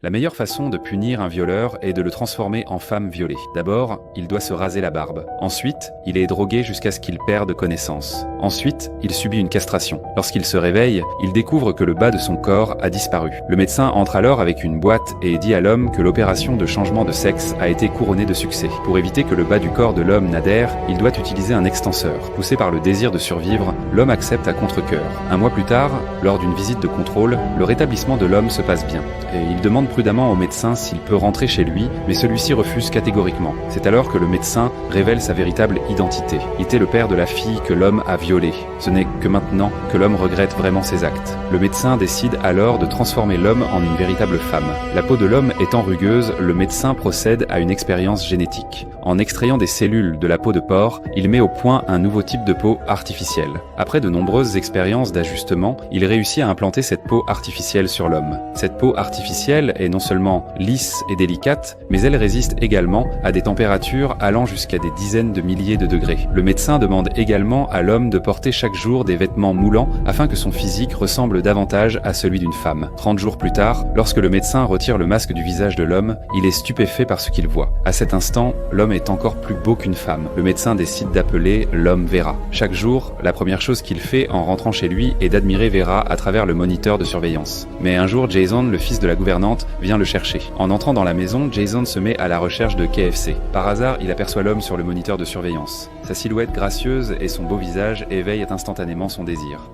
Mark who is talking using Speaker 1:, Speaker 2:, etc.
Speaker 1: La meilleure façon de punir un violeur est de le transformer en femme violée. D'abord, il doit se raser la barbe. Ensuite, il est drogué jusqu'à ce qu'il perde connaissance. Ensuite, il subit une castration. Lorsqu'il se réveille, il découvre que le bas de son corps a disparu. Le médecin entre alors avec une boîte et dit à l'homme que l'opération de changement de sexe a été couronnée de succès. Pour éviter que le bas du corps de l'homme n'adhère, il doit utiliser un extenseur. Poussé par le désir de survivre, l'homme accepte à contre-cœur. Un mois plus tard, lors d'une visite de contrôle, le rétablissement de l'homme se passe bien. Et il demande prudemment au médecin s'il peut rentrer chez lui, mais celui-ci refuse catégoriquement. C'est alors que le médecin révèle sa véritable identité. Il était le père de la fille que l'homme a violée. Ce n'est que maintenant que l'homme regrette vraiment ses actes. Le médecin décide alors de transformer l'homme en une véritable femme. La peau de l'homme étant rugueuse, le médecin procède à une expérience génétique. En extrayant des cellules de la peau de porc, il met au point un nouveau type de peau artificielle. Après de nombreuses expériences d'ajustement, il réussit à implanter cette peau artificielle sur l'homme. Cette peau artificielle est non seulement lisse et délicate, mais elle résiste également à des températures allant jusqu'à des dizaines de milliers de degrés. Le médecin demande également à l'homme de porter chaque jour des vêtements moulants afin que son physique ressemble davantage à celui d'une femme. 30 jours plus tard, lorsque le médecin retire le masque du visage de l'homme, il est stupéfait par ce qu'il voit. À cet instant, l'homme est encore plus beau qu'une femme. Le médecin décide d'appeler l'homme Vera. Chaque jour, la première chose qu'il fait en rentrant chez lui est d'admirer Vera à travers le moniteur de surveillance. Mais un jour, Jason, le fils de la gouvernante, vient le chercher. En entrant dans la maison, Jason se met à la recherche de KFC. Par hasard, il aperçoit l'homme sur le moniteur de surveillance. Sa silhouette gracieuse et son beau visage éveillent instantanément son désir.